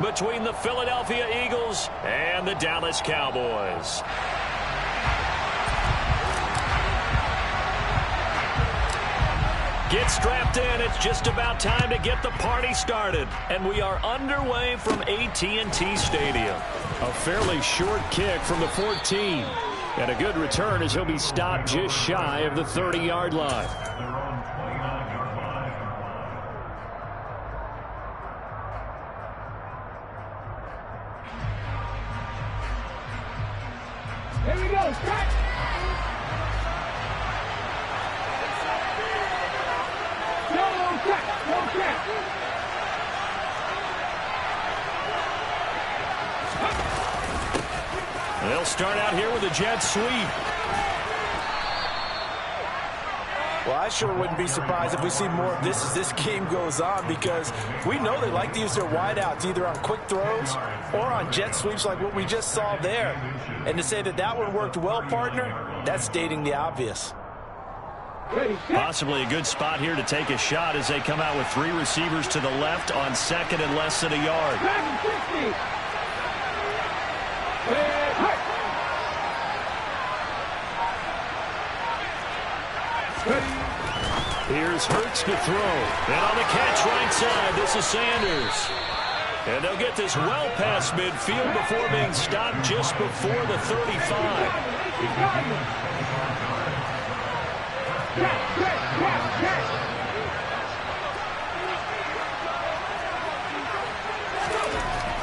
between the Philadelphia Eagles and the Dallas Cowboys. Get strapped in. It's just about time to get the party started. And we are underway from AT&T Stadium. A fairly short kick from the 14. And a good return as he'll be stopped just shy of the 30-yard line. Here we go, stretch! They'll start out here with a jet sweep. Well, I sure wouldn't be surprised if we see more of this as this game goes on, because we know they like to use their wideouts either on quick throws or on jet sweeps like what we just saw there. And to say that that one worked well, partner, that's stating the obvious. Possibly a good spot here to take a shot as they come out with 3 receivers to the left on second and less than a yard. Here's Hurts to throw. And on the catch right side, this is Sanders. And they'll get this well past midfield before being stopped just before the 35.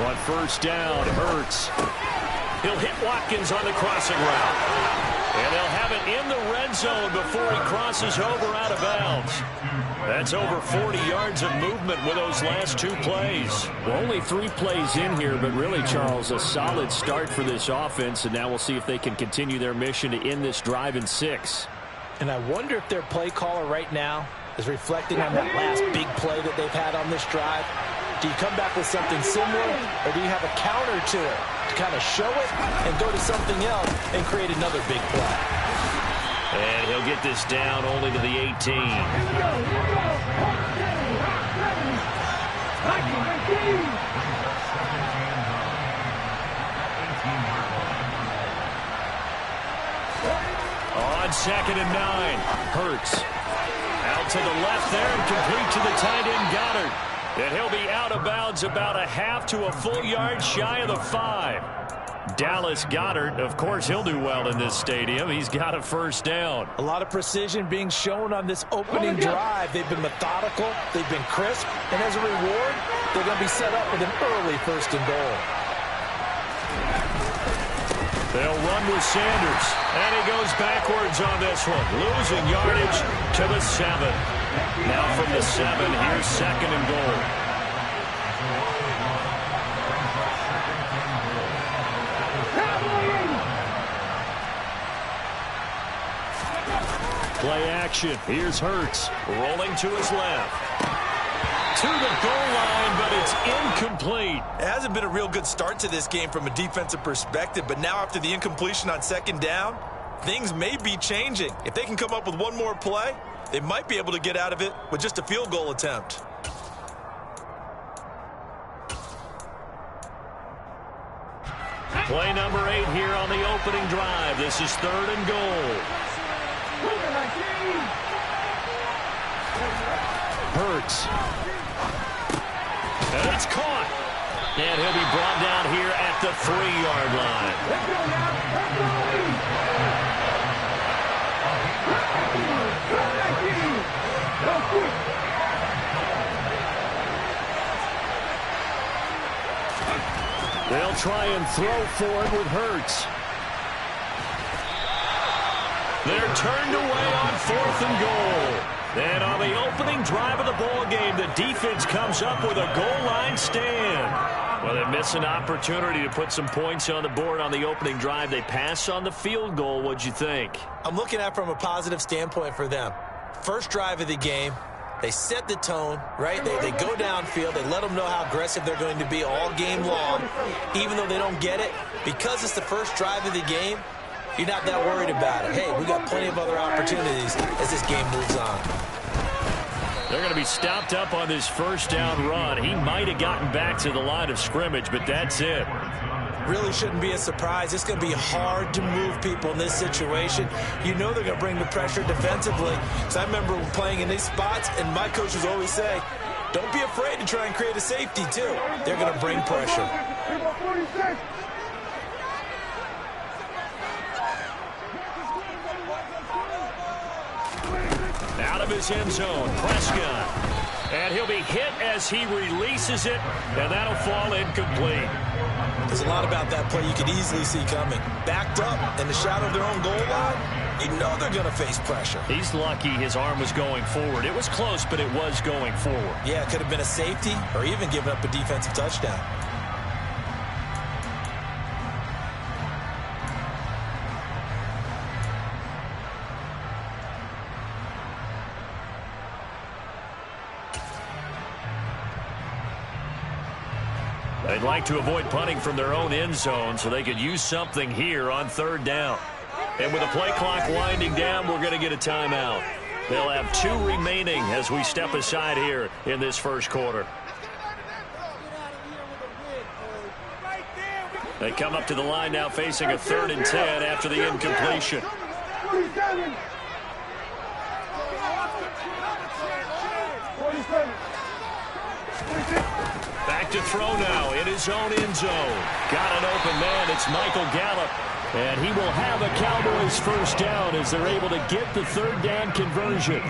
On first down, Hurts. He'll hit Watkins on the crossing route. And they'll have it in the red zone before he crosses over out of bounds. That's over 40 yards of movement with those last 2 plays. Well, only 3 plays in here, but really, Charles, a solid start for this offense. And now we'll see if they can continue their mission to end this drive in 6. And I wonder if their play caller right now is reflecting on that last big play that they've had on this drive. Do you come back with something similar, or do you have a counter to it to kind of show it and go to something else and create another big play? And he'll get this down only to the 18. On second and 9, Hurts. Out to the left there and complete to the tight end Goddard. And he'll be out of bounds about a half to a full yard shy of the 5. Dallas Goedert, of course, he'll do well in this stadium. He's got a first down. A lot of precision being shown on this opening drive. They've been methodical. They've been crisp. And as a reward, they're going to be set up with an early first and goal. They'll run with Sanders. And he goes backwards on this one. Losing yardage to the 7. Now from the 7, here's second and goal. Play action. Here's Hurts. Rolling to his left. To the goal line, but it's incomplete. It hasn't been a real good start to this game from a defensive perspective, but now after the incompletion on second down, things may be changing. If they can come up with one more play, they might be able to get out of it with just a field goal attempt. Play number 8 here on the opening drive. This is third and goal. Hurts. And it's caught. And he'll be brought down here at the 3-yard line. They'll try and throw for it with Hurts. They're turned away on 4th and goal. And on the opening drive of the ball game, the defense comes up with a goal line stand. Well, they miss an opportunity to put some points on the board on the opening drive. They pass on the field goal. What'd you think? I'm looking at it from a positive standpoint for them. First drive of the game, they set the tone, right? They go downfield. They let them know how aggressive they're going to be all game long. Even though they don't get it, because it's the first drive of the game, you're not that worried about it. Hey, we got plenty of other opportunities as this game moves on. They're going to be stopped up on this first down run. He might have gotten back to the line of scrimmage, but that's it. Really shouldn't be a surprise. It's going to be hard to move people in this situation. You know they're going to bring the pressure defensively. So I remember playing in these spots, and my coaches always say, don't be afraid to try and create a safety, too. They're going to bring pressure. Out of his end zone, Prescott. And he'll be hit as he releases it, and that'll fall incomplete. There's a lot about that play you could easily see coming. Backed up in the shadow of their own goal line, you know they're going to face pressure. He's lucky his arm was going forward. It was close, but it was going forward. Yeah, it could have been a safety or even given up a defensive touchdown. They'd like to avoid punting from their own end zone so they could use something here on third down. And with the play clock winding down, we're going to get a timeout. They'll have 2 remaining as we step aside here in this first quarter. They come up to the line now facing a 3rd and 10 after the incompletion. Back to throw now in his own end zone. Got an open man. It's Michael Gallup. And he will have a Cowboys first down as they're able to get the 3rd down conversion.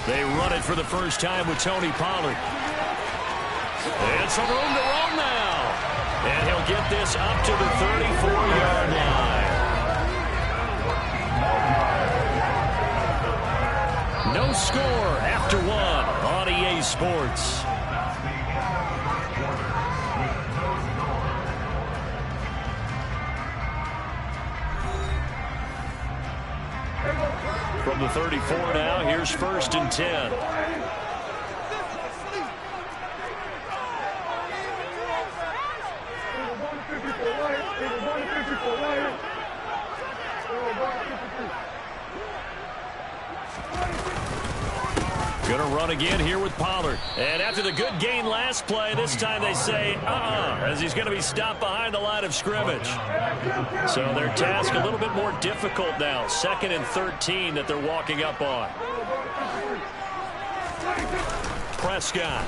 They run it for the first time with Tony Pollard. And some room to roam now. And he'll get this up to the 34-yard line. No score after 1 on EA Sports. From the 34 now, here's 1st and 10. Going to run again here with Pollard. And after the good gain last play, this time they say, as he's going to be stopped behind the line of scrimmage. So their task a little bit more difficult now. 2nd and 13 that they're walking up on. Prescott.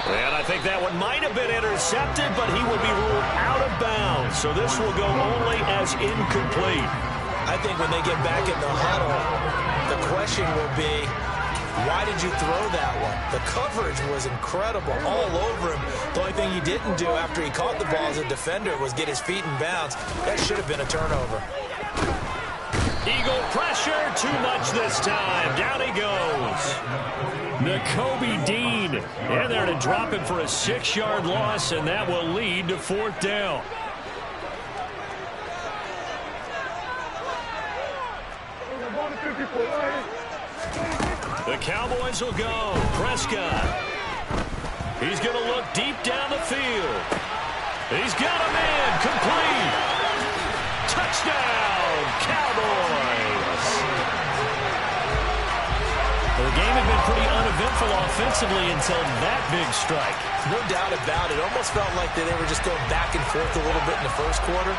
And I think that one might have been intercepted, but he will be ruled out of bounds. So this will go only as incomplete. I think when they get back in the huddle, the question will be, why did you throw that one? The coverage was incredible all over him. The only thing he didn't do after he caught the ball as a defender was get his feet in bounds. That should have been a turnover. Eagle pressure, too much this time. Down he goes. Nakobe Dean in there to drop him for a 6-yard loss, and that will lead to 4th down. The Cowboys will go. Prescott. He's going to look deep down the field. He's got a man. Complete. Touchdown, Cowboys. The game had been pretty uneventful offensively until that big strike. No doubt about it. Almost felt like they were just going back and forth a little bit in the first quarter.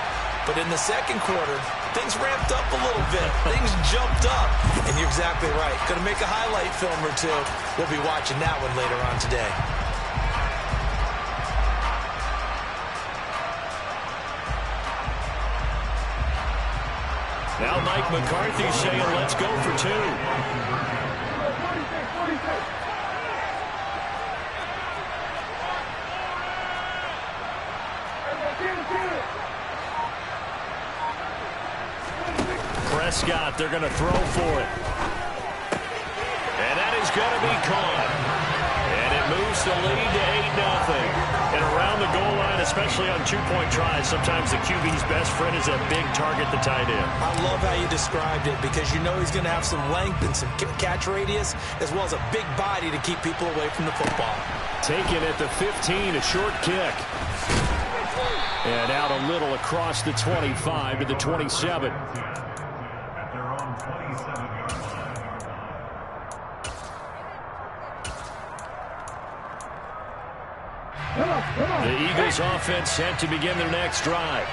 But in the second quarter, things ramped up a little bit. Things jumped up. And you're exactly right. Going to make a highlight film or 2. We'll be watching that one later on today. Now Mike McCarthy saying, let's go for 2. Prescott, they're going to throw for it. And that is going to be caught. And it moves the lead to 8-0. And around the goal line, especially on two-point tries. Sometimes the QB's best friend is a big target, the tight end. I love how you described it because you know he's going to have some length and some catch radius as well as a big body to keep people away from the football. Taken at the 15, a short kick. And out a little across the 25 to the 27. The Eagles offense set to begin their next drive.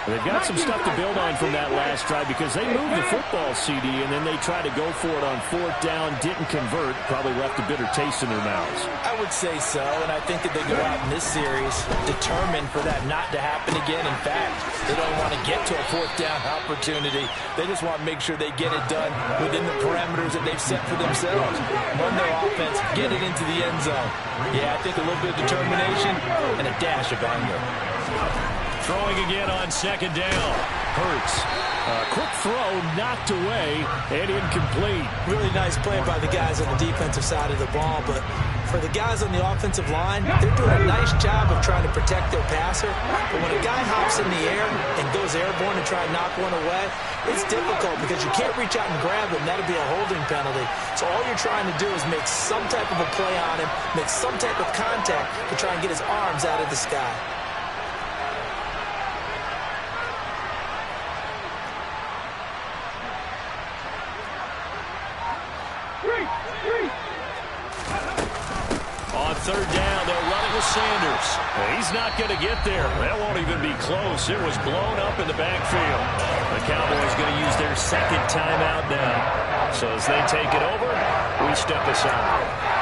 They've got some stuff to build on from that last drive because they moved the football, CD, and then they tried to go for it on fourth down, didn't convert, probably left a bitter taste in their mouths. I would say so, and I think that they go out in this series determined for that not to happen again. In fact, they don't want to get to a fourth down opportunity. They just want to make sure they get it done within the parameters that they've set for themselves. Run their offense, get it into the end zone. Yeah, I think a little bit of determination and a dash of anger. Throwing again on second down. Hurts. Quick throw, knocked away, and incomplete. Really nice play by the guys on the defensive side of the ball, but for the guys on the offensive line, they're doing a nice job of trying to protect their passer. But when a guy hops in the air and goes airborne and try to knock one away, it's difficult because you can't reach out and grab him. That'll be a holding penalty. So all you're trying to do is make some type of a play on him, make some type of contact to try and get his arms out of the sky. On third down, they'll run it with Sanders. Well, he's not going to get there. That won't even be close. It was blown up in the backfield. The Cowboys going to use their second timeout now. So as they take it over, we step aside.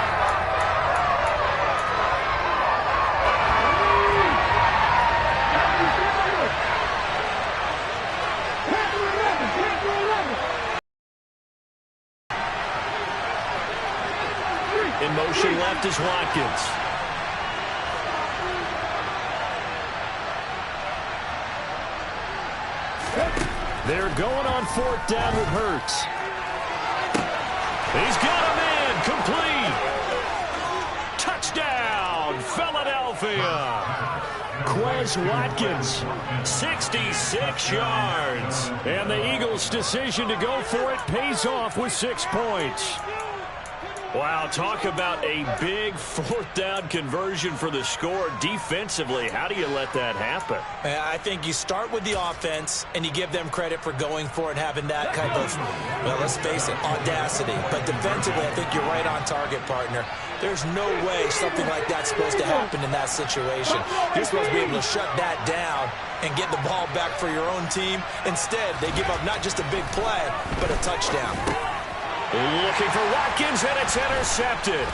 In motion left is Watkins. They're going on fourth down with Hurts. He's got him in. Complete. Touchdown, Philadelphia. Quez Watkins. 66 yards. And the Eagles' decision to go for it pays off with 6 points. Wow, talk about a big fourth down conversion for the score. Defensively, how do you let that happen? I think you start with the offense and you give them credit for going for it, having that kind of, well, let's face it, audacity. But defensively, I think you're right on target, partner. There's no way something like that's supposed to happen in that situation. You're supposed to be able to shut that down and get the ball back for your own team. Instead, they give up not just a big play, but a touchdown. Looking for Watkins, and it's intercepted.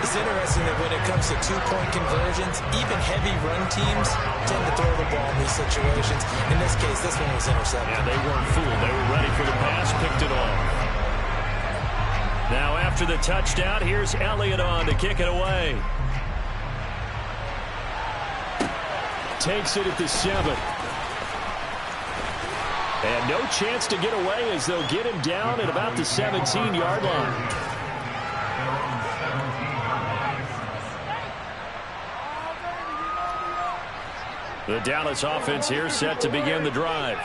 It's interesting that when it comes to two-point conversions, even heavy run teams tend to throw the ball in these situations. In this case, this one was intercepted. Yeah, they weren't fooled. They were ready for the pass, picked it off. Now after the touchdown, here's Elliott on to kick it away. Takes it at the 7. And no chance to get away as they'll get him down at about the 17-yard line. The Dallas offense here set to begin the drive.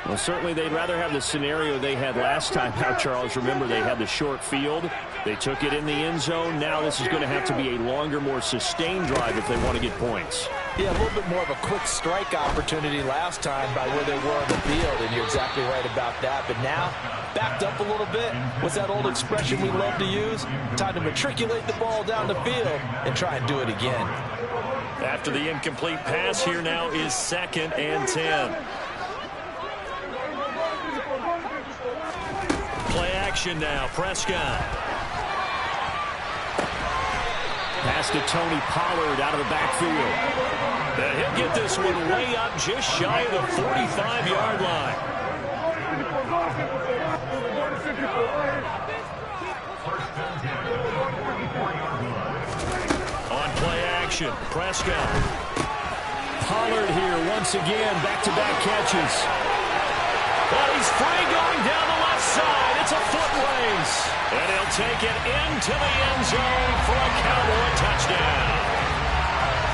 Well, certainly they'd rather have the scenario they had last time out, Charles. Remember, they had the short field. They took it in the end zone. Now this is going to have to be a longer, more sustained drive if they want to get points. Yeah, a little bit more of a quick strike opportunity last time by where they were on the field, and you're exactly right about that. But now, backed up a little bit. What's that old expression we love to use? Time to matriculate the ball down the field and try and do it again. After the incomplete pass, here now is 2nd and 10. Play action now, Prescott. Pass to Tony Pollard out of the backfield. And he'll get this one way up just shy of the 45-yard line. On play action, Prescott. Pollard here once again, back-to-back catches. Well, he's free going down the left side. It's a foot race. And he'll take it into the end zone for a Cowboy touchdown.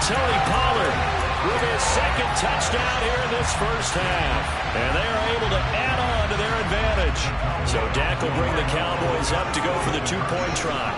Tony Pollard with his second touchdown here in this first half. And they are able to add on to their advantage. So Dak will bring the Cowboys up to go for the two-point try.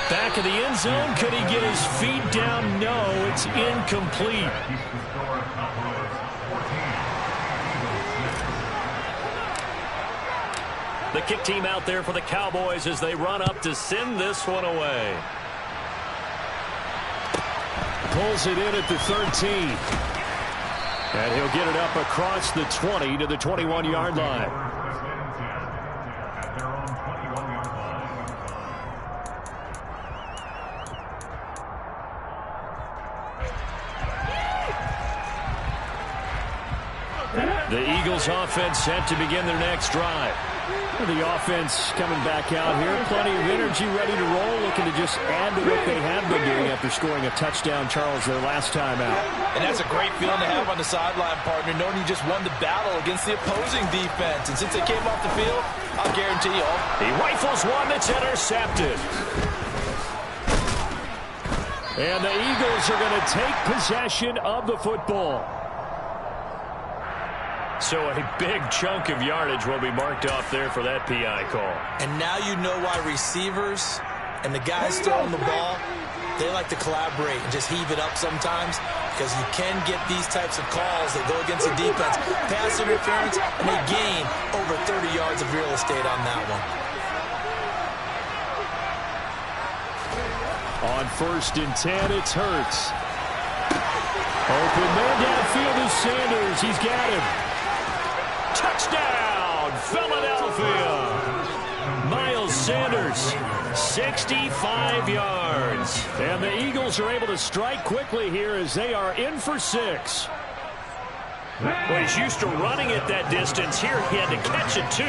Back of the end zone. Could he get his feet down? No, it's incomplete. The kick team out there for the Cowboys as they run up to send this one away. Pulls it in at the 13. And he'll get it up across the 20 to the 21-yard line. The Eagles offense set to begin their next drive. The offense coming back out here. Plenty of energy, ready to roll, looking to just add to what they have been doing after scoring a touchdown, Charles, their last time out. And that's a great feeling to have on the sideline, partner, knowing you just won the battle against the opposing defense. And since they came off the field, I'll guarantee you, he rifles one that's intercepted. And the Eagles are going to take possession of the football. So a big chunk of yardage will be marked off there for that PI call. And now you know why receivers and the guys throwing the ball, they like to collaborate and just heave it up sometimes, because you can get these types of calls that go against the defense. Pass interference, and they gain over 30 yards of real estate on that one. On 1st and 10, it's Hurts. Open man downfield is Sanders. He's got him. Touchdown, Philadelphia. Miles Sanders, 65 yards. And the Eagles are able to strike quickly here as they are in for 6. Well, he's used to running at that distance. Here he had to catch it, too,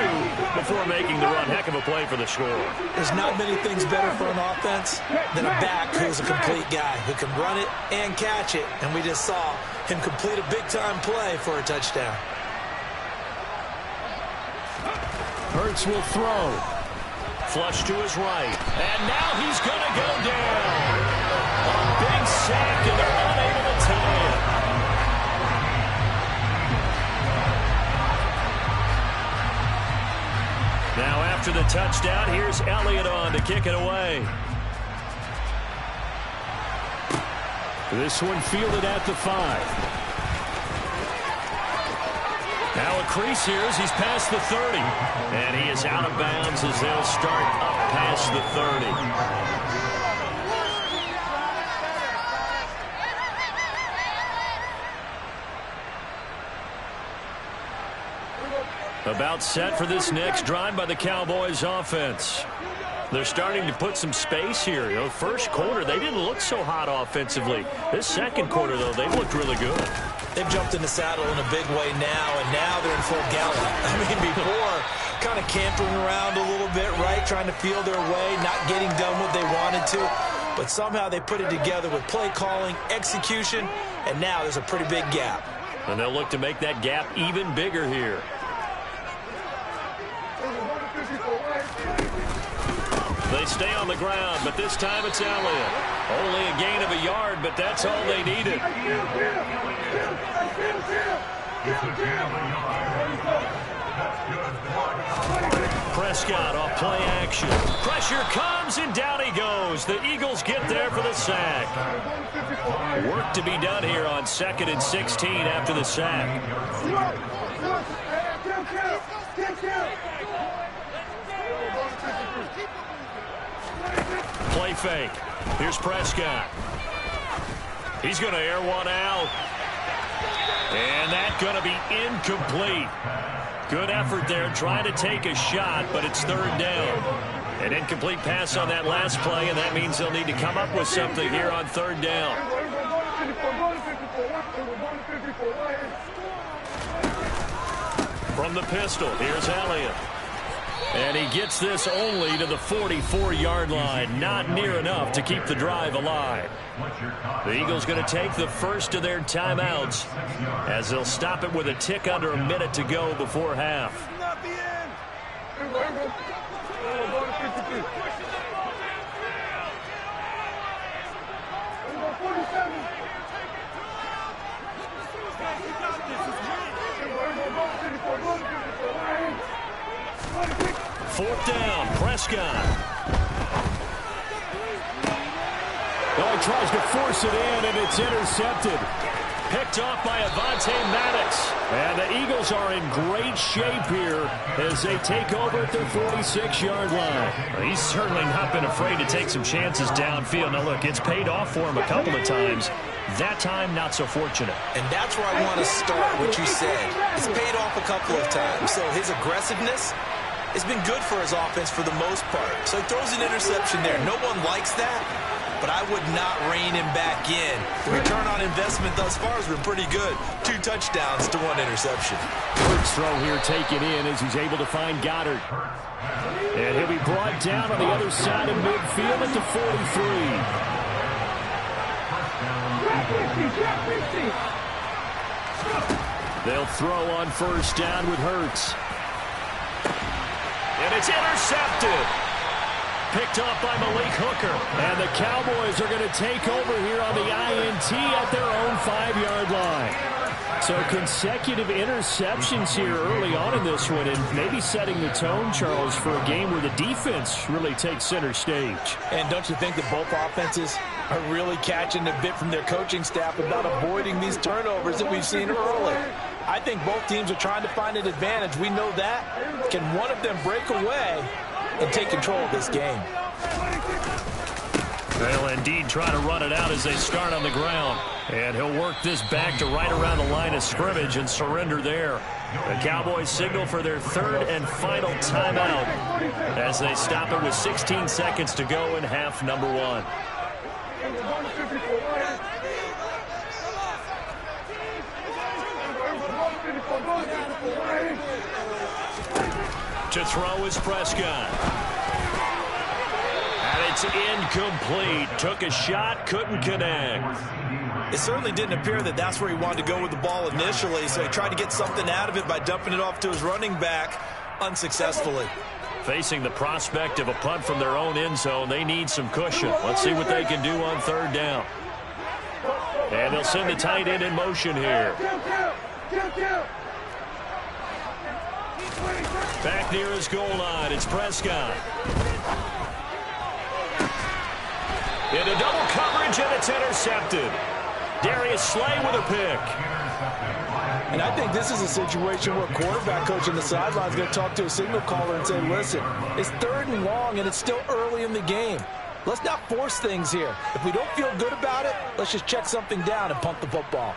before making the run. Heck of a play for the score. There's not many things better for an offense than a back who's a complete guy, who can run it and catch it. And we just saw him complete a big-time play for a touchdown. Hurts will throw. Flush to his right. And now he's going to go down. A big sack, and they're unable to tie it. Now after the touchdown, here's Elliott on to kick it away. This one fielded at the 5. Now a crease here as he's past the 30. And he is out of bounds as they'll start up past the 30. About set for this next drive by the Cowboys offense. They're starting to put some space here. You know, first quarter, they didn't look so hot offensively. This second quarter, though, they looked really good. They've jumped in the saddle in a big way now, and now they're in full gallop. I mean, before, kind of campering around a little bit, right, trying to feel their way, not getting done what they wanted to. But somehow they put it together with play calling, execution, and now there's a pretty big gap. And they'll look to make that gap even bigger here. They stay on the ground, but this time it's Elliott. Only a gain of a yard, but that's all they needed. Prescott off play action. Pressure comes, and down he goes. The Eagles get there for the sack. Work to be done here on 2nd and 16 after the sack. Play fake. Here's Prescott. He's going to air one out. And that's going to be incomplete. Good effort there trying to take a shot, but it's 3rd down. An incomplete pass on that last play, and that means they'll need to come up with something here on 3rd down. From the pistol, here's Elliott. And he gets this only to the 44-yard line. Not near enough to keep the drive alive. The Eagles going to take the first of their timeouts as they'll stop it with a tick under a minute to go before half. Fourth down, Prescott. Oh, he tries to force it in, and it's intercepted. Picked off by Avonte Maddox. And the Eagles are in great shape here as they take over at their 46-yard line. Well, he's certainly not been afraid to take some chances downfield. Now, look, it's paid off for him a couple of times. That time, not so fortunate. And that's where I want to start what you said. It's paid off a couple of times. So his aggressiveness has been good for his offense for the most part. So he throws an interception there. No one likes that, but I would not rein him back in. The return on investment thus far has been pretty good. 2 touchdowns to 1 interception. First throw here taken in as he's able to find Goddard. And he'll be brought down on the other side of midfield at the 43. They'll throw on first down with Hurts. And it's intercepted. Picked off by Malik Hooker. And the Cowboys are going to take over here on the INT at their own 5-yard line. So consecutive interceptions here early on in this one, and maybe setting the tone, Charles, for a game where the defense really takes center stage. And don't you think that both offenses are really catching a bit from their coaching staff about avoiding these turnovers that we've seen early? I think both teams are trying to find an advantage. We know that. Can one of them break away and take control of this game? They'll indeed try to run it out as they start on the ground. And he'll work this back to right around the line of scrimmage and surrender there. The Cowboys signal for their third and final timeout as they stop it with 16 seconds to go in half number 1. To throw is Prescott. And it's incomplete. Took a shot, couldn't connect. It certainly didn't appear that that's where he wanted to go with the ball initially, so he tried to get something out of it by dumping it off to his running back unsuccessfully. Facing the prospect of a punt from their own end zone, they need some cushion. Let's see what they can do on third down. And they'll send the tight end in motion here. Back near his goal line, it's Prescott. Into double coverage, and it's intercepted. Darius Slay with a pick. And I think this is a situation where quarterback coach on the sideline is going to talk to a signal caller and say, listen, it's 3rd and long, and it's still early in the game. Let's not force things here. If we don't feel good about it, let's just check something down and punt the football.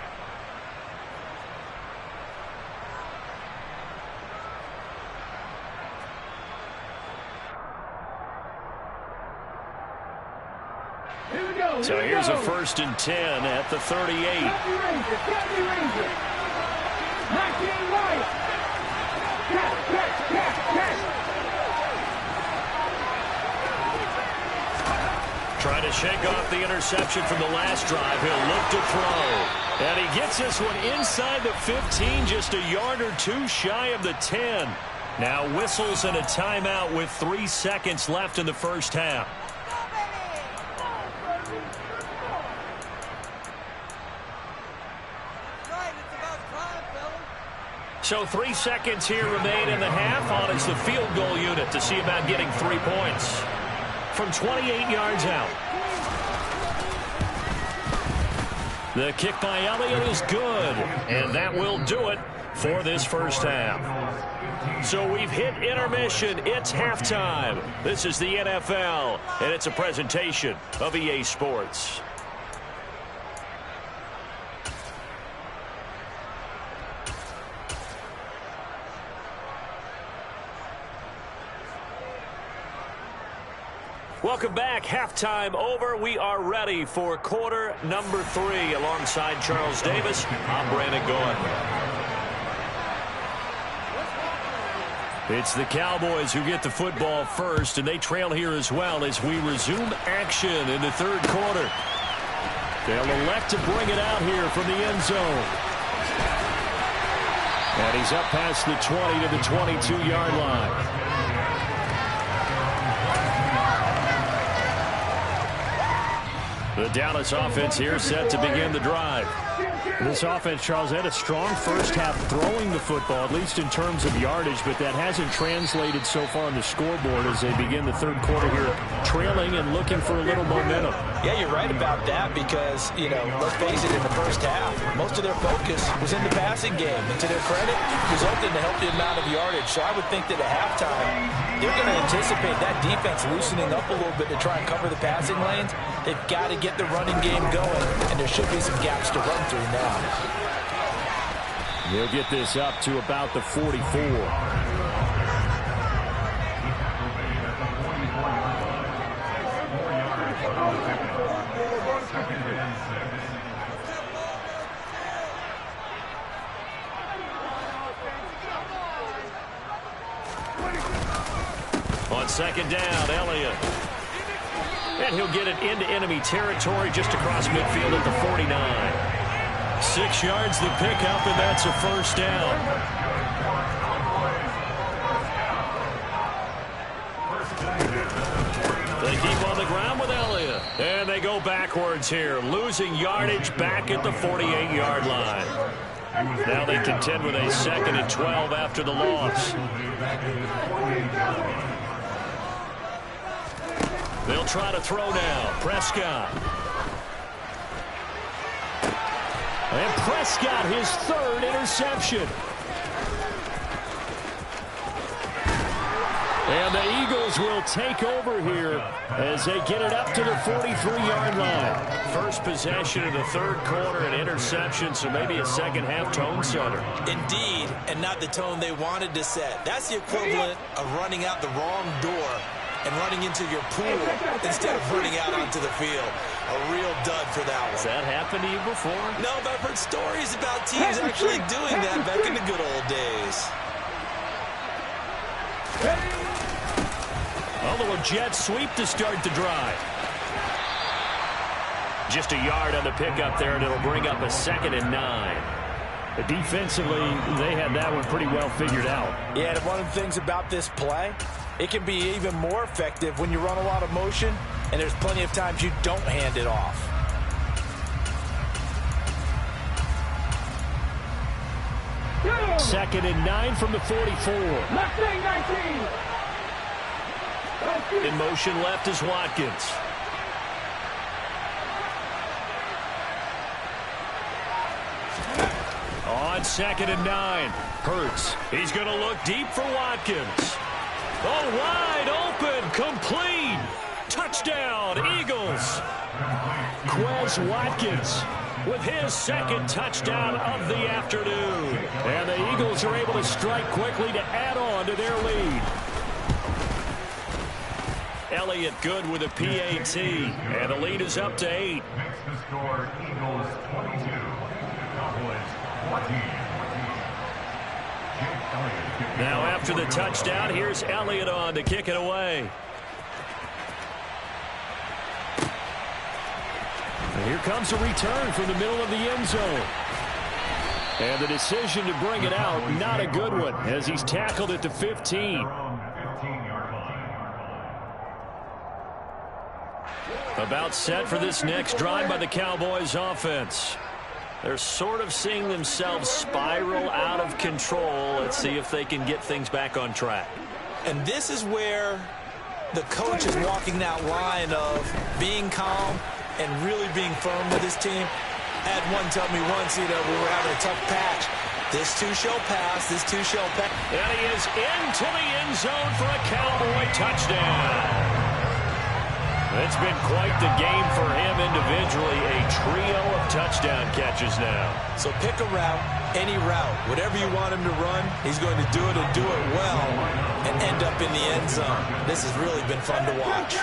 So here's a 1st and 10 at the 38. Trying to shake off the interception from the last drive. He'll look to throw. And he gets this one inside the 15, just a yard or 2 shy of the 10. Now whistles and a timeout with 3 seconds left in the first half. So 3 seconds here remain in the half on it's the field goal unit to see about getting 3 points from 28 yards out. The kick by Elliott is good, and that will do it for this first half. So we've hit intermission. It's halftime. This is the NFL, and it's a presentation of EA Sports. Welcome back. Halftime over. We are ready for quarter number 3. Alongside Charles Davis, I'm Brandon Gaudin. It's the Cowboys who get the football first, and they trail here as well as we resume action in the third quarter. They'll elect to bring it out here from the end zone. And he's up past the 20 to the 22-yard line. The Dallas offense here set to begin the drive. This offense, Charles, had a strong first half throwing the football, at least in terms of yardage, but that hasn't translated so far on the scoreboard as they begin the third quarter here, trailing and looking for a little momentum. Yeah, you're right about that because, let's face it, in the first half, most of their focus was in the passing game. And to their credit, resulted in a healthy amount of yardage. So I would think that at halftime, they're going to anticipate that defense loosening up a little bit to try and cover the passing lanes. They've got to get the running game going, and there should be some gaps to run through now. He'll get this up to about the 44. On second down, Elliott. And he'll get it into enemy territory just across midfield at the 49. 6 yards the pickup, and that's a first down. They keep on the ground with Elliott. And they go backwards here, losing yardage back at the 48-yard line. Now they contend with a 2nd and 12 after the loss. They'll try to throw now. Prescott. And Prescott, his 3rd interception. And the Eagles will take over here as they get it up to the 43-yard line. First possession of the third quarter, an interception, so maybe a second-half tone setter. Indeed, and not the tone they wanted to set. That's the equivalent of running out the wrong door and running into your pool instead of running out onto the field. A real dud for that one. Has that happened to you before? No, but I've heard stories about teams actually doing that back in the good old days. Although a jet sweep to start the drive. Just a yard on the pickup there, and it'll bring up a 2nd and 9. Defensively, they had that one pretty well figured out. Yeah, and one of the things about this play, it can be even more effective when you run a lot of motion, and there's plenty of times you don't hand it off. Second and 9 from the 44. In motion left is Watkins. On 2nd and 9, Hurts. He's going to look deep for Watkins. Oh, wide open, complete. Touchdown, Eagles. Quez Watkins with his 2nd touchdown of the afternoon. And the Eagles are able to strike quickly to add on to their lead. Elliott good with a PAT, and the lead is up to 8. Mista-Pistol, Eagles 22, Cowboys 14. Now after the touchdown, here's Elliott on to kick it away. And here comes a return from the middle of the end zone. And the decision to bring it out, not a good one, as he's tackled at the 15. About set for this next drive by the Cowboys offense. They're sort of seeing themselves spiral out of control. Let's see if they can get things back on track. And this is where the coach is walking that line of being calm and really being firm with his team. I had one tell me once, we were having a tough patch. This too shall pass. This too shall pass. And he is into the end zone for a Cowboy touchdown. It's been quite the game for him individually. A trio of touchdown catches now. So pick a route, any route. Whatever you want him to run, he's going to do it and do it well and end up in the end zone. This has really been fun to watch.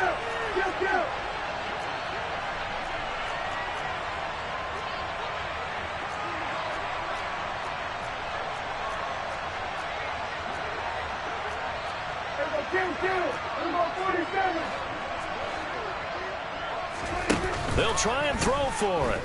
They'll try and throw for it.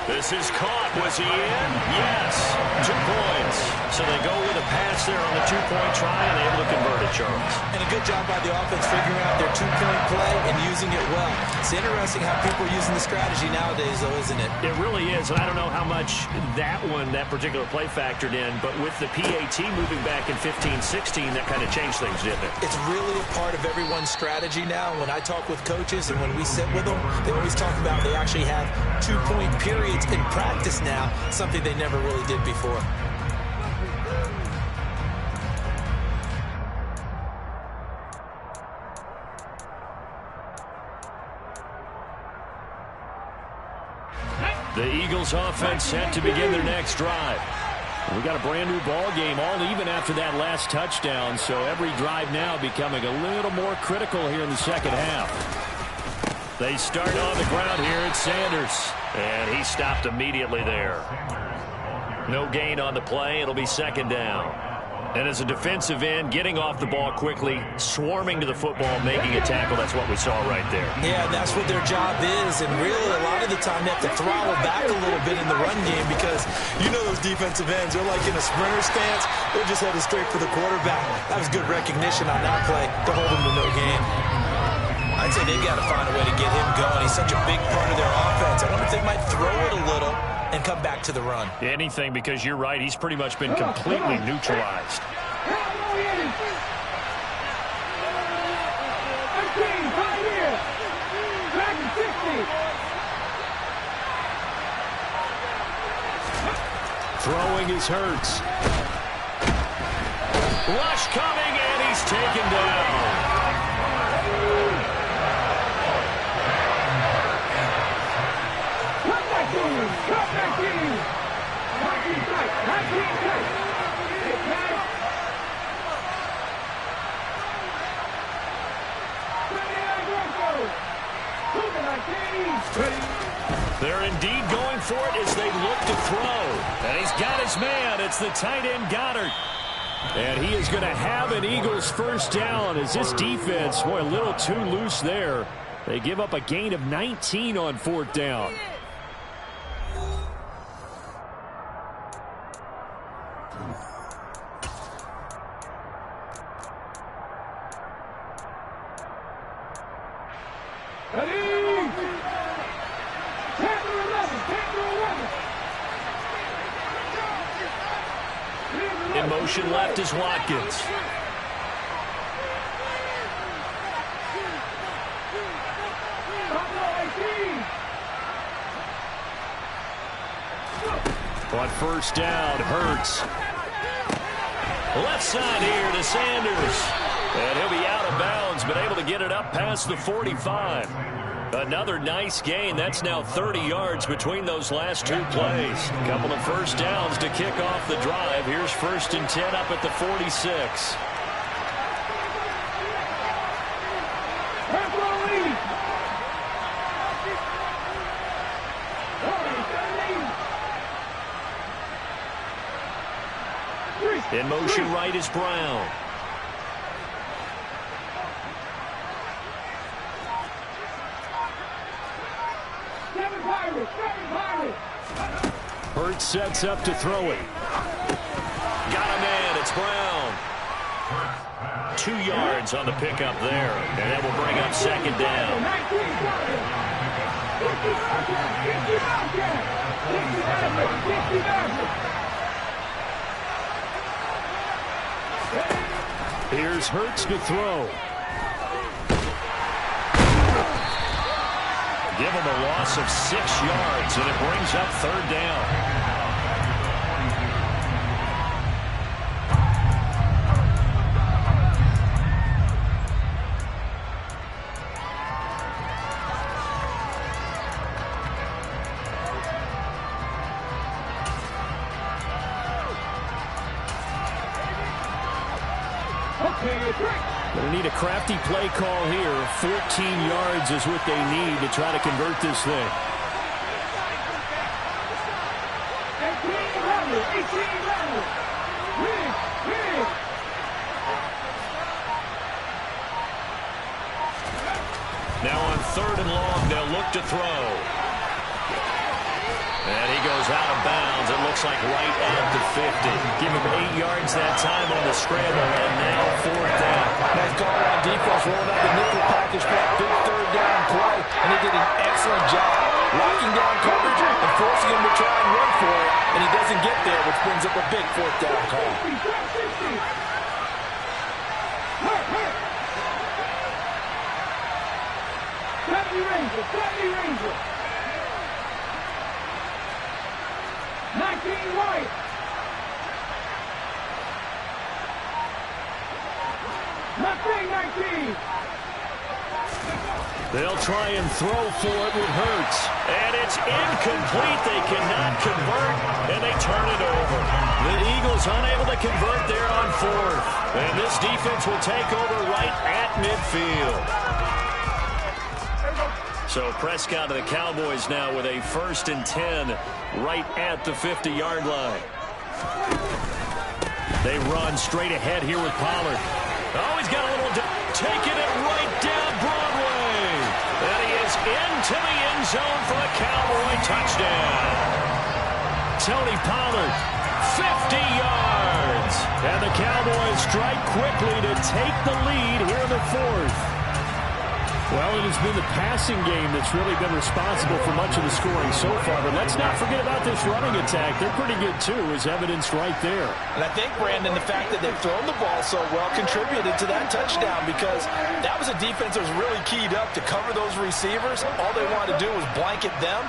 This is caught. Was he in? Yes. 2 points. So they go with a pass there on the 2-point try and able to convert it, Charles. And a good job by the offense figuring out their 2-point play and using it well. It's interesting how people are using the strategy nowadays, though, isn't it? It really is, and I don't know how much that particular play factored in, but with the PAT moving back in 15-16, that kind of changed things, didn't it? It's really a part of everyone's strategy now. When I talk with coaches and when we sit with them, they always talk about they actually have 2-point periods in practice now, something they never really did before. The Eagles offense set to begin their next drive. We got a brand new ball game, all even after that last touchdown, so every drive now becoming a little more critical here in the second half. They start on the ground here. It's Sanders, and he stopped immediately there. No gain on the play. It'll be second down. And as a defensive end, getting off the ball quickly, swarming to the football, making a tackle, that's what we saw right there. Yeah, that's what their job is, and really a lot of the time they have to throttle back a little bit in the run game because you know those defensive ends, they're like in a sprinter stance. They're just headed straight for the quarterback. That was good recognition on that play to hold them to no gain. I'd say they've got to find a way to get him going. He's such a big part of their offense. I wonder if they might throw it a little and come back to the run. Anything, because you're right, he's pretty much been completely neutralized. Throwing is Hurts. Rush coming, and he's taken down. They're indeed going for it as they look to throw. And he's got his man. It's the tight end, Goddard. And he is going to have an Eagles first down as this defense, boy, a little too loose there. They give up a gain of 19 on 4th down. In motion left is Watkins. On first down, Hurts. Left side here to Sanders. And he'll be out of bounds, but able to get it up past the 45. Another nice gain. That's now 30 yards between those last 2 plays. A couple of first downs to kick off the drive. Here's 1st and 10 up at the 46. In motion right is Brown. Hurts sets up to throw it. Got a man. It's Brown. 2 yards on the pickup there. And that will bring up second down. Here's Hurts to throw. Give him a loss of 6 yards, and it brings up 3rd down. Going to need a crafty play call here. 14 yards is what they need to try to convert this thing. 18 runner. Now on 3rd and long, they'll look to throw. And he goes out of bounds. It looks like right at the 50. Give him 8 yards that time on the scramble, and now 4th down. Nice call on defense, rolling out the nickel package for that big 3rd down play, and he did an excellent job locking down coverage and forcing him to try and run for it, and he doesn't get there, which brings up a big 4th down call. Ranger, Ranger. 19 White. Nothing, 19. They'll try and throw for it with Hurts. And it's incomplete. They cannot convert, and they turn it over. The Eagles unable to convert there on 4th. And this defense will take over right at midfield. So Prescott of the Cowboys now with a 1st and 10 right at the 50-yard line. They run straight ahead here with Pollard. Oh, he's got a little... taking it right down Broadway. And he is into the end zone for a Cowboy touchdown. Tony Pollard, 50 yards. And the Cowboys strike quickly to take the lead here in the 4th. Well, it has been the passing game that's really been responsible for much of the scoring so far. But let's not forget about this running attack. They're pretty good, too, as evidenced right there. And I think, Brandon, the fact that they've thrown the ball so well contributed to that touchdown, because that was a defense that was really keyed up to cover those receivers. All they wanted to do was blanket them.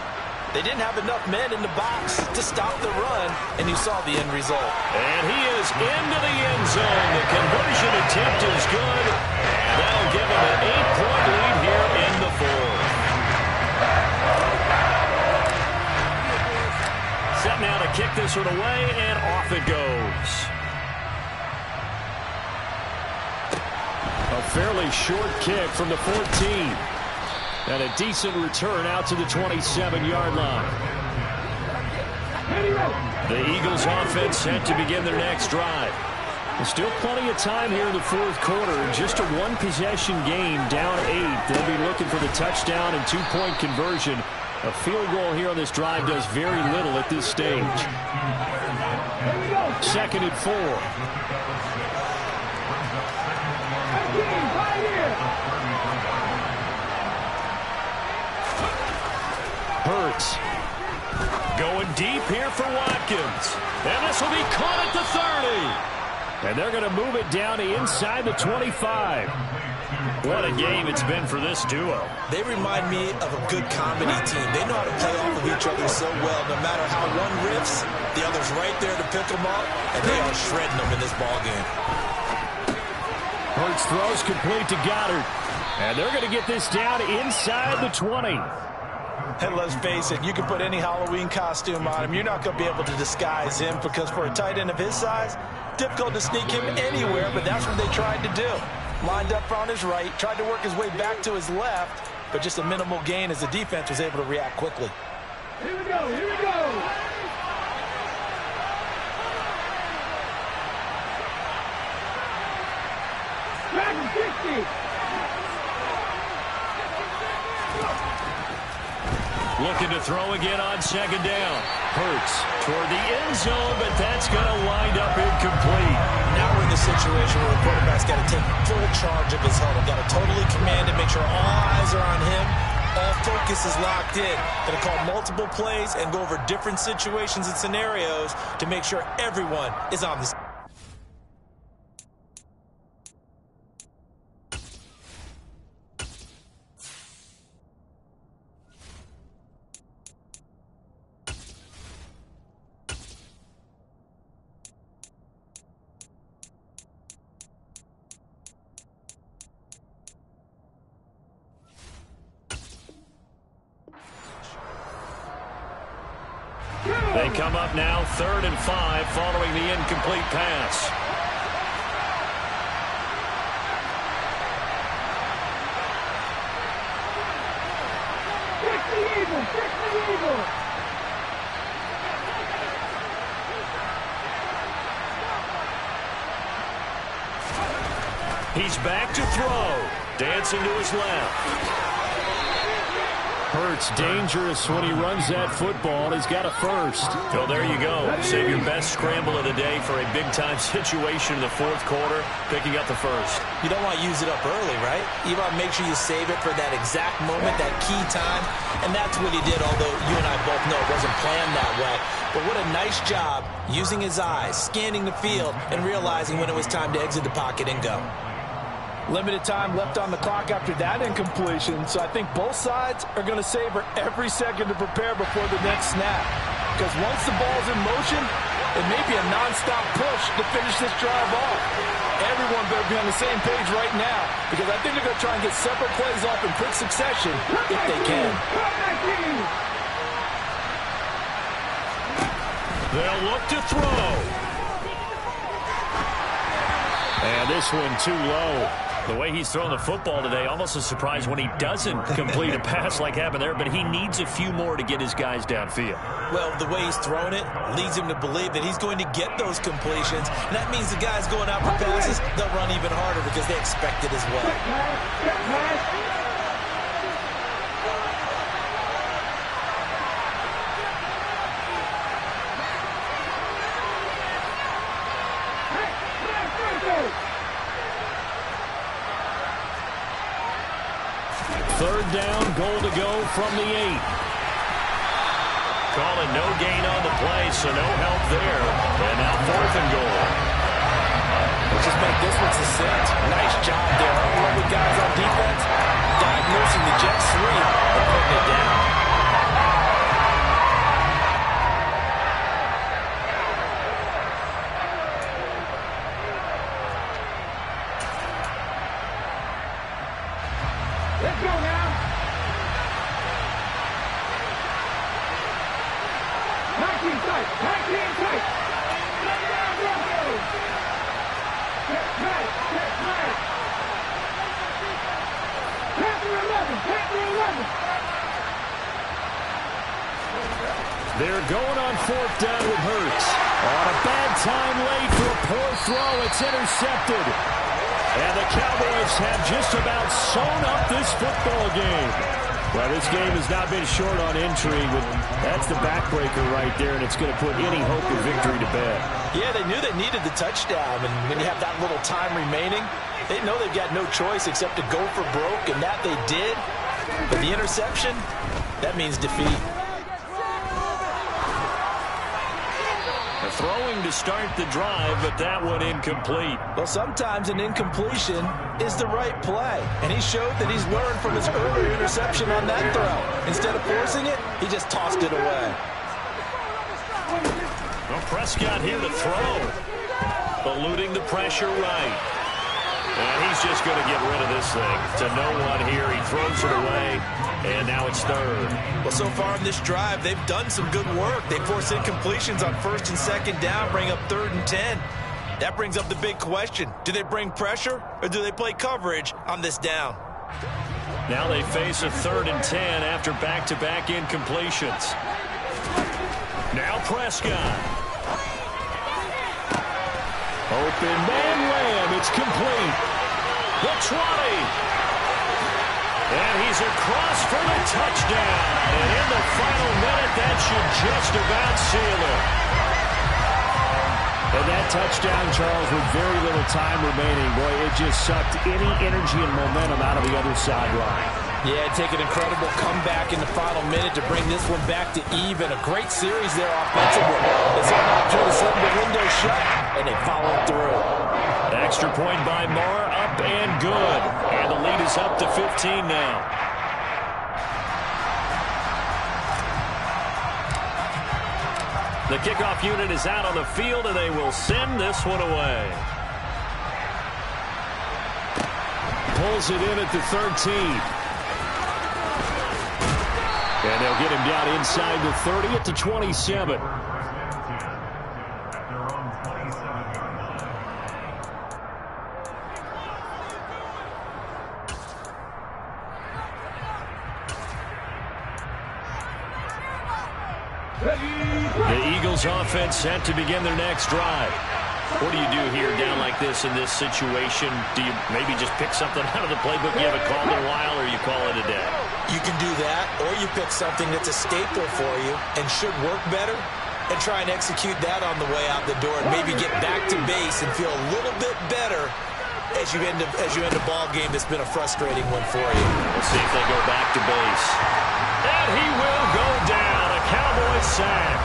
They didn't have enough men in the box to stop the run, and you saw the end result. And he is into the end zone. The conversion attempt is good. And that'll give him an 8-point lead here in the 4th. Set now to kick this one away, and off it goes. A fairly short kick from the 14. And a decent return out to the 27-yard line. The Eagles offense set to begin their next drive. There's still plenty of time here in the 4th quarter. Just a one-possession game, down 8. They'll be looking for the touchdown and 2-point conversion. A field goal here on this drive does very little at this stage. 2nd and 4. Hurts going deep here for Watkins. And this will be caught at the 30. And they're going to move it down to inside the 25. What a game it's been for this duo. They remind me of a good comedy team. They know how to play off of each other so well. No matter how one riffs, the other's right there to pick them up, and they are shredding them in this ball game. Hurts throws complete to Goddard. And they're going to get this down inside the 20. And let's face it, you can put any Halloween costume on him. You're not going to be able to disguise him, because for a tight end of his size, difficult to sneak him anywhere, but that's what they tried to do. Lined up on his right, tried to work his way back to his left, but just a minimal gain as the defense was able to react quickly. Here we go, here we go. Dragon 60. Looking to throw again on 2nd down. Hurts toward the end zone, but that's going to wind up incomplete. Now we're in the situation where the quarterback's got to take full charge of his huddle. Got to totally command it, make sure all eyes are on him. All focus is locked in. Going to call multiple plays and go over different situations and scenarios to make sure everyone is on the... They come up now 3rd and 5 following the incomplete pass. Kick the Eagle, kick the Eagle. He's back to throw. Dancing to his left. Hurts dangerous when he runs that football. He's got a first. Well, there you go. Save your best scramble of the day for a big-time situation in the fourth quarter, picking up the first. You don't want to use it up early, right? You want to make sure you save it for that exact moment, that key time. And that's what he did, although you and I both know it wasn't planned that way. But what a nice job using his eyes, scanning the field, and realizing when it was time to exit the pocket and go. Limited time left on the clock after that incompletion, so I think both sides are going to savor every second to prepare before the next snap. Because once the ball's in motion, it may be a non-stop push to finish this drive off. Everyone better be on the same page right now, because I think they're going to try and get separate plays off in quick succession if they can. They'll look to throw. And this one too low. The way he's throwing the football today, almost a surprise when he doesn't complete a pass like happened there, but he needs a few more to get his guys downfield. Well, the way he's throwing it leads him to believe that he's going to get those completions. And that means the guys going out for passes, they'll run even harder because they expect it as well. Third down, goal to go from the 8. Calling no gain on the play, so no help there. And now 4th and goal. Let's just make this one succinct. Nice job there. Along with guys on defense, diagnosing the jet sweep and putting it down. Let's go now. Nice and tight. Nice and tight. Get right. Get right. Panther 11. Panther 11. They're going on 4th down with Hurts. On a bad time late for a poor throw. It's intercepted. And the Cowboys have just about sewn up this football game. Well, this game has not been short on intrigue, but that's the backbreaker right there, and it's going to put any hope of victory to bed. Yeah, they knew they needed the touchdown, and when you have that little time remaining, they know they've got no choice except to go for broke, and that they did. But the interception, that means defeat. Throwing to start the drive, but that one incomplete. Well, sometimes an incompletion is the right play, and he showed that he's learned from his earlier interception on that throw. Instead of forcing it, he just tossed it away. Well, Prescott here to throw. Eluding the pressure right. And he's just going to get rid of this thing. To no one here. He throws it away, and now it's 3rd. Well, so far in this drive, they've done some good work. They force incompletions on 1st and 2nd down, bring up 3rd and 10. That brings up the big question. Do they bring pressure, or do they play coverage on this down? Now they face a 3rd and 10 after back-to-back incompletions. Now Prescott. Open man Lamb. It's complete. The 20. And he's across for the touchdown. And in the final minute, that should just about seal it. And that touchdown, Charles, with very little time remaining, boy, it just sucked any energy and momentum out of the other sideline. Yeah, take an incredible comeback in the final minute to bring this one back to even. A great series there offensively. They saw an opportunity to slam the window shut, and they followed through. Extra point by Moore, up and good. And the lead is up to 15 now. The kickoff unit is out on the field, and they will send this one away. Pulls it in at the 13. And they'll get him down inside the 30 at the 27. The Eagles offense set to begin their next drive. What do you do here down like this in this situation? Do you maybe just pick something out of the playbook you haven't called in a while, or you call it a day? You can do that, or you pick something that's a staple for you and should work better and try and execute that on the way out the door and maybe get back to base and feel a little bit better as you end a ball game that's been a frustrating one for you. We'll see if they go back to base. And he will go down. A Cowboys sack.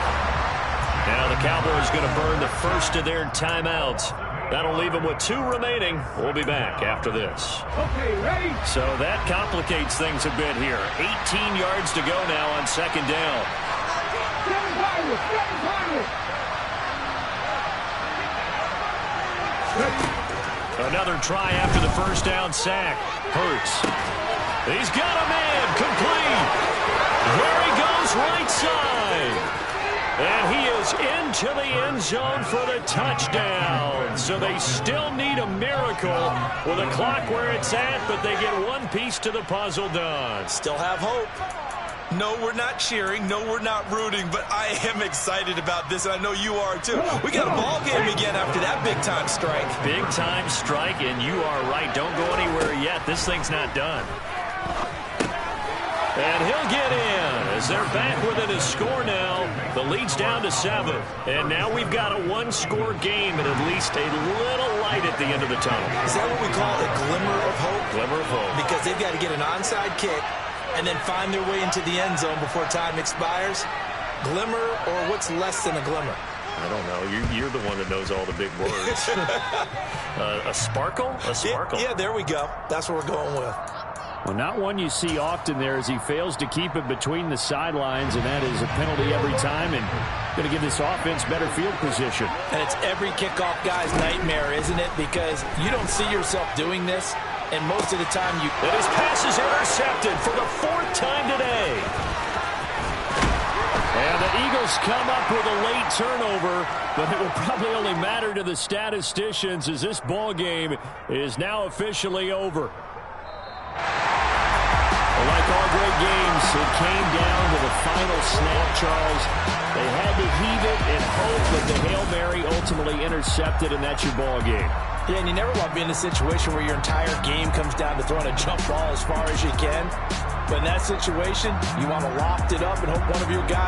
Now the Cowboys going to burn the first of their timeouts. That'll leave them with 2 remaining. We'll be back after this. Okay, ready? So that complicates things a bit here. 18 yards to go now on second down. Stand by. Another try after the first down sack. Hurts. He's got a man. Complete. There he goes right side. And he is into the end zone for the touchdown. So they still need a miracle with a clock where it's at, but they get one piece to the puzzle done. Still have hope. No, we're not cheering. No, we're not rooting, but I am excited about this, and I know you are too. We got a ball game again after that big-time strike. Big-time strike, and you are right. Don't go anywhere yet. This thing's not done. And he'll get in as they're back within a score now. The lead's down to 7. And now we've got a 1-score game and at least a little light at the end of the tunnel. Is that what we call a glimmer of hope? Glimmer of hope. Because they've got to get an onside kick and then find their way into the end zone before time expires. Glimmer, or what's less than a glimmer? I don't know. You're the one that knows all the big words. A sparkle? A sparkle. Yeah, there we go. That's what we're going with. Well, not one you see often there as he fails to keep it between the sidelines, and that is a penalty every time and going to give this offense better field position. And it's every kickoff guy's nightmare, isn't it? Because you don't see yourself doing this, and most of the time you... And his pass is intercepted for the 4th time today. And the Eagles come up with a late turnover, but it will probably only matter to the statisticians as this ball game is now officially over. Like all great games, it came down to the final snap, Charles. They had to heave it and hope that the Hail Mary ultimately intercepted, and that's your ball game. Yeah, and you never want to be in a situation where your entire game comes down to throwing a jump ball as far as you can. But in that situation, you want to loft it up and hope one of your guys